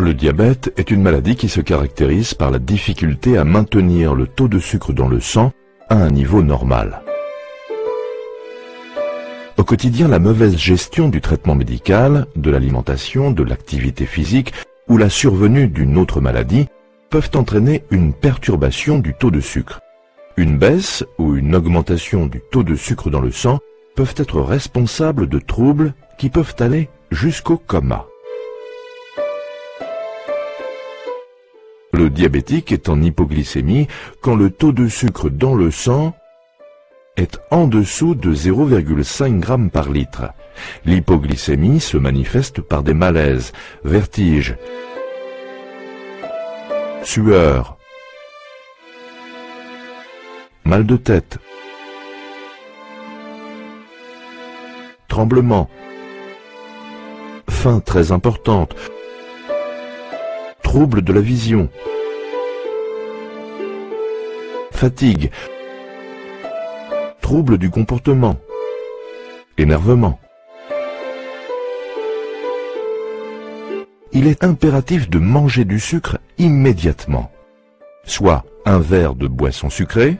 Le diabète est une maladie qui se caractérise par la difficulté à maintenir le taux de sucre dans le sang à un niveau normal. Au quotidien, la mauvaise gestion du traitement médical, de l'alimentation, de l'activité physique ou la survenue d'une autre maladie peuvent entraîner une perturbation du taux de sucre. Une baisse ou une augmentation du taux de sucre dans le sang peuvent être responsables de troubles qui peuvent aller jusqu'au coma. Le diabétique est en hypoglycémie quand le taux de sucre dans le sang est en dessous de 0,5 g par litre. L'hypoglycémie se manifeste par des malaises, vertiges, sueur, mal de tête, tremblements, faim très importante, troubles de la vision, fatigue, troubles du comportement, énervement. Il est impératif de manger du sucre immédiatement, soit un verre de boisson sucrée,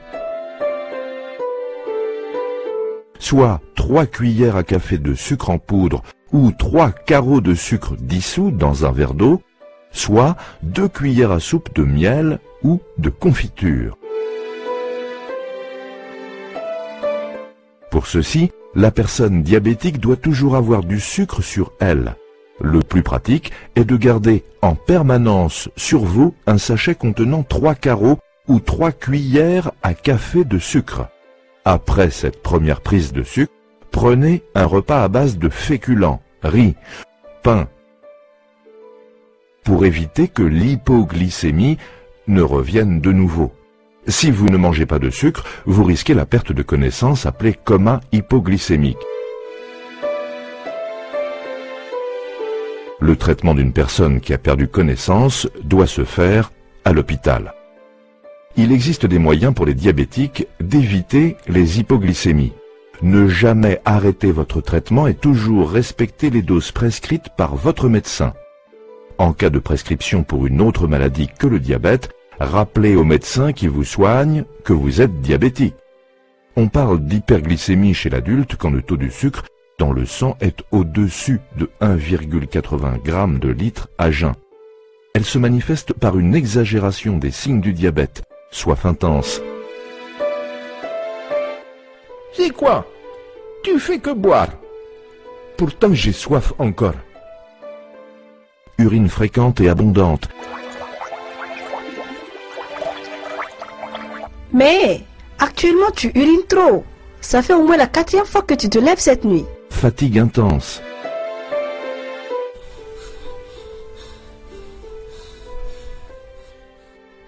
soit 3 cuillères à café de sucre en poudre ou 3 carreaux de sucre dissous dans un verre d'eau, soit 2 cuillères à soupe de miel ou de confiture. Pour ceci, la personne diabétique doit toujours avoir du sucre sur elle. Le plus pratique est de garder en permanence sur vous un sachet contenant 3 carreaux ou 3 cuillères à café de sucre. Après cette première prise de sucre, prenez un repas à base de féculents, riz, pain, pour éviter que l'hypoglycémie ne revienne de nouveau. Si vous ne mangez pas de sucre, vous risquez la perte de connaissance appelée coma hypoglycémique. Le traitement d'une personne qui a perdu connaissance doit se faire à l'hôpital. Il existe des moyens pour les diabétiques d'éviter les hypoglycémies. Ne jamais arrêter votre traitement et toujours respecter les doses prescrites par votre médecin. En cas de prescription pour une autre maladie que le diabète, rappelez au médecin qui vous soigne que vous êtes diabétique. On parle d'hyperglycémie chez l'adulte quand le taux du sucre dans le sang est au-dessus de 1,80 g de litre à jeun. Elle se manifeste par une exagération des signes du diabète, soif intense. C'est quoi? Tu fais que boire. Pourtant j'ai soif encore. Urine fréquente et abondante. Mais actuellement tu urines trop. Ça fait au moins la 4e fois que tu te lèves cette nuit. Fatigue intense.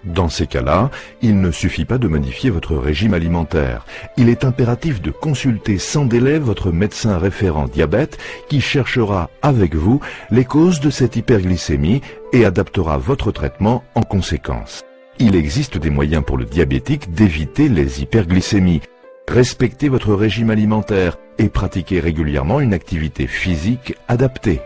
Dans ces cas-là, il ne suffit pas de modifier votre régime alimentaire. Il est impératif de consulter sans délai votre médecin référent diabète qui cherchera avec vous les causes de cette hyperglycémie et adaptera votre traitement en conséquence. Il existe des moyens pour le diabétique d'éviter les hyperglycémies. Respectez votre régime alimentaire et pratiquez régulièrement une activité physique adaptée.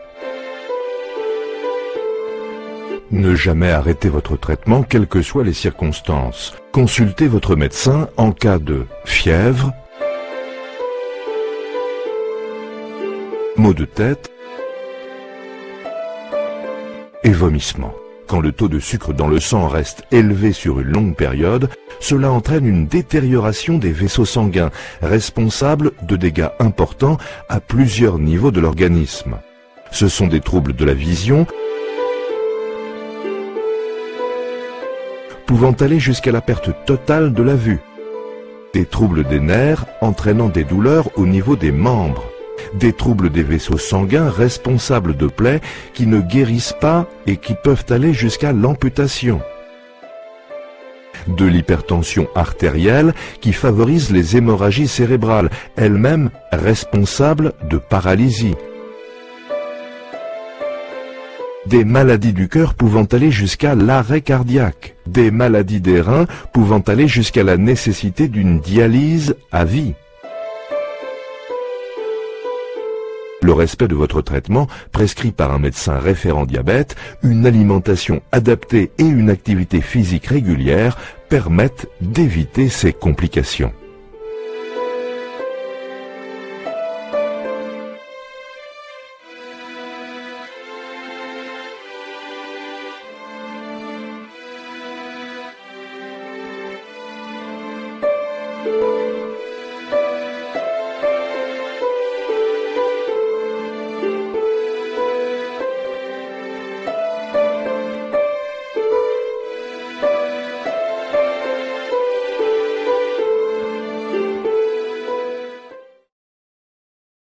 Ne jamais arrêter votre traitement, quelles que soient les circonstances. Consultez votre médecin en cas de fièvre, maux de tête et vomissements. Quand le taux de sucre dans le sang reste élevé sur une longue période, cela entraîne une détérioration des vaisseaux sanguins, responsable de dégâts importants à plusieurs niveaux de l'organisme. Ce sont des troubles de la vision, pouvant aller jusqu'à la perte totale de la vue, des troubles des nerfs entraînant des douleurs au niveau des membres, des troubles des vaisseaux sanguins responsables de plaies qui ne guérissent pas et qui peuvent aller jusqu'à l'amputation, de l'hypertension artérielle qui favorise les hémorragies cérébrales, elles-mêmes responsables de paralysie, des maladies du cœur pouvant aller jusqu'à l'arrêt cardiaque, des maladies des reins pouvant aller jusqu'à la nécessité d'une dialyse à vie. Le respect de votre traitement, prescrit par un médecin référent diabète, une alimentation adaptée et une activité physique régulière permettent d'éviter ces complications.